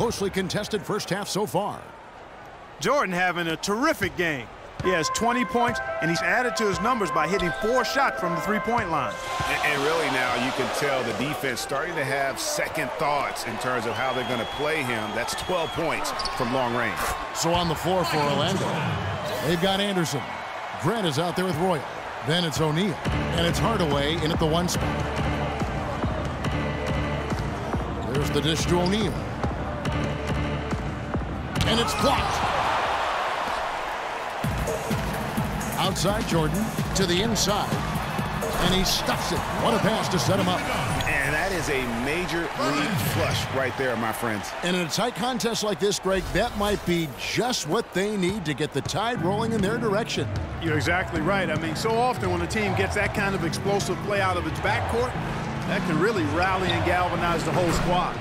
closely contested first half so far. Jordan having a terrific game. He has 20 points, and he's added to his numbers by hitting 4 shots from the three-point line. And really now you can tell the defense starting to have second thoughts in terms of how they're going to play him. That's 12 points from long range. So on the floor for Orlando, they've got Anderson. Grant is out there with Royal. Then it's O'Neal. And it's Hardaway in at the 1 spot. There's the dish to O'Neal. And it's blocked. Outside Jordan to the inside. And he stuffs it. What a pass to set him up. And that is a major league flush right there, my friends. And in a tight contest like this, Greg, that might be just what they need to get the tide rolling in their direction. You're exactly right. I mean, so often when a team gets that kind of explosive play out of its backcourt, that can really rally and galvanize the whole squad.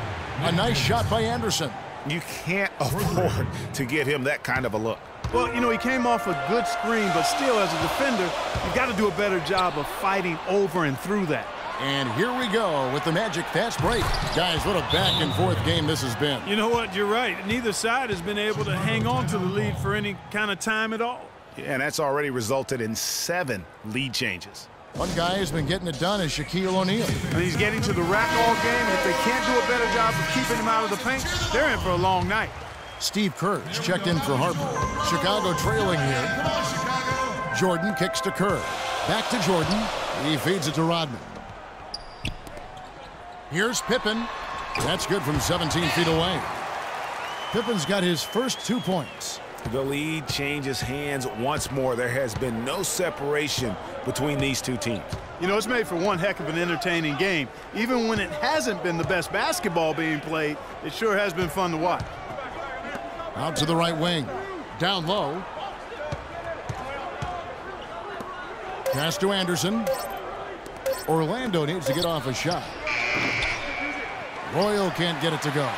A nice shot by Anderson. You can't afford to get him that kind of a look. Well, you know, he came off a good screen, but still, as a defender, you've got to do a better job of fighting over and through that. And here we go with the Magic fast break. Guys, what a back-and-forth game this has been. You know what? You're right. Neither side has been able to hang on to the lead for any kind of time at all. Yeah, and that's already resulted in 7 lead changes. One guy who's been getting it done is Shaquille O'Neal. And he's getting to the rack all game, and if they can't do a better job of keeping him out of the paint, they're in for a long night. Steve Kerr's checked in for Harper. Chicago trailing here. Jordan kicks to Kerr. Back to Jordan. He feeds it to Rodman. Here's Pippen. That's good from 17 feet away. Pippen's got his first 2 points. The lead changes hands once more. There has been no separation between these two teams. You know, it's made for one heck of an entertaining game. Even when it hasn't been the best basketball being played, it sure has been fun to watch. Out to the right wing. Down low. Pass to Anderson. Orlando needs to get off a shot. Royal can't get it to go.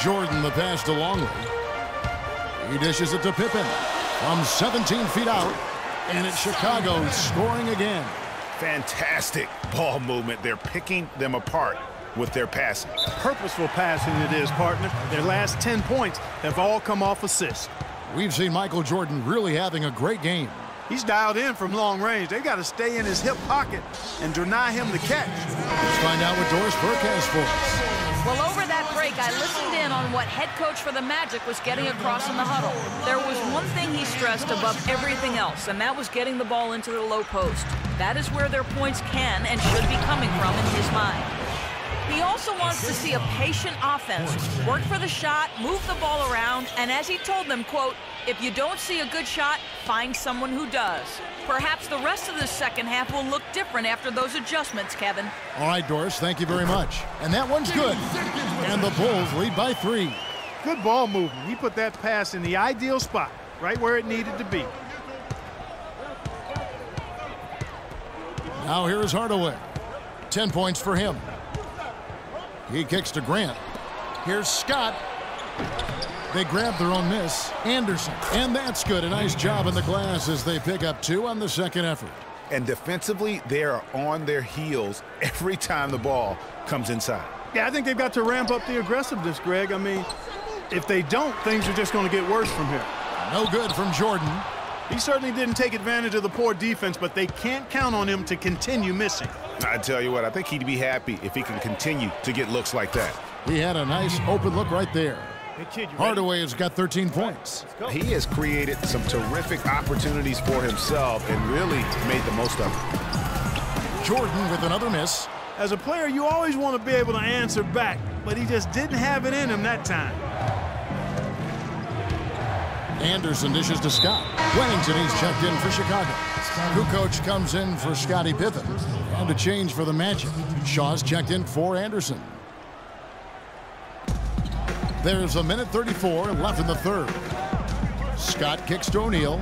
Jordan the pass to Longley. He dishes it to Pippen. From 17 feet out. And it's Chicago scoring again. Fantastic ball movement. They're picking them apart with their passing. Purposeful passing it is, partner. Their last 10 points have all come off assists. We've seen Michael Jordan really having a great game. He's dialed in from long range. They got to stay in his hip pocket and deny him the catch. Let's find out what Doris Burke has for us. Well, over that break, I listened in on what head coach for the Magic was getting across in the huddle. There was one thing he stressed above everything else, and that was getting the ball into the low post. That is where their points can and should be coming from in his mind. He also wants to see a patient offense, work for the shot, move the ball around, and as he told them, quote, if you don't see a good shot, find someone who does. Perhaps the rest of the second half will look different after those adjustments, Kevin. All right, Doris, thank you very much. And that one's good. And the Bulls lead by 3. Good ball movement. He put that pass in the ideal spot, right where it needed to be. Now here is Hardaway. 10 points for him. He kicks to Grant. Here's Scott. They grab their own miss. Anderson. And that's good. A nice job in the glass as they pick up 2 on the second effort. And defensively, they are on their heels every time the ball comes inside. Yeah, I think they've got to ramp up the aggressiveness, Greg. I mean, if they don't, things are just going to get worse from here. No good from Jordan. He certainly didn't take advantage of the poor defense, but they can't count on him to continue missing. I tell you what, I think he'd be happy if he can continue to get looks like that. He had a nice open look right there. Hey, kid, Hardaway has got 13 points. He has created some terrific opportunities for himself and really made the most of it. Jordan with another miss. As a player, you always want to be able to answer back, but he just didn't have it in him that time. Anderson dishes to Scott. Wennington, he's checked in for Chicago. Kukoc comes in for Scottie Pippen. And a change for the Magic. Shaw's checked in for Anderson. There's a minute 34 left in the third. Scott kicks to O'Neal.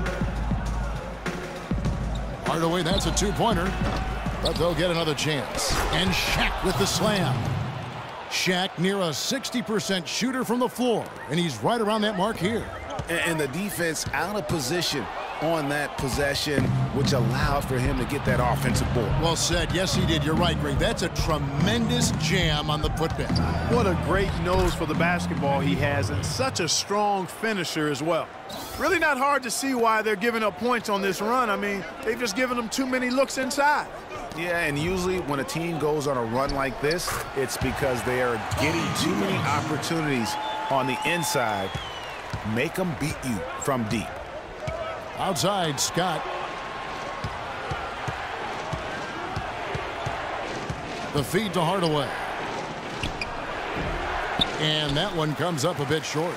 Hardaway, that's a 2-pointer. But they'll get another chance. And Shaq with the slam. Shaq near a 60% shooter from the floor. And he's right around that mark here. And the defense out of position on that possession, which allowed for him to get that offensive board. Well said. Yes, he did. You're right, Greg. That's a tremendous jam on the putback. What a great nose for the basketball he has, and such a strong finisher as well. Really not hard to see why they're giving up points on this run. I mean, they've just given them too many looks inside. Yeah, and usually when a team goes on a run like this, it's because they are getting too many opportunities on the inside. Make them beat you from deep. Outside, Scott. The feed to Hardaway. And that one comes up a bit short.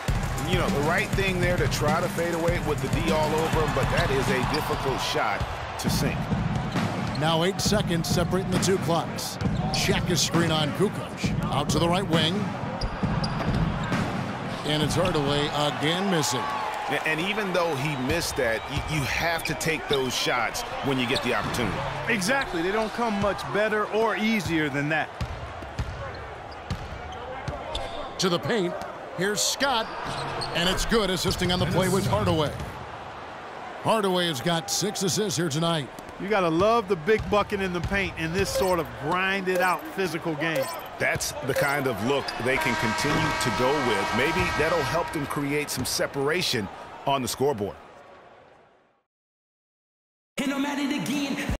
You know, the right thing there to try to fade away with the D all over him, but that is a difficult shot to sink. Now 8 seconds separating the two clocks. Check his screen on Kukoc. Out to the right wing. And it's Hardaway again missing. And even though he missed that, you have to take those shots when you get the opportunity. Exactly. They don't come much better or easier than that. To the paint. Here's Scott. And it's good. Assisting on the play with Hardaway. Hardaway has got 6 assists here tonight. You got to love the big bucket in the paint in this sort of grinded-out physical game. That's the kind of look they can continue to go with. Maybe that'll help them create some separation on the scoreboard. And I'm at it again.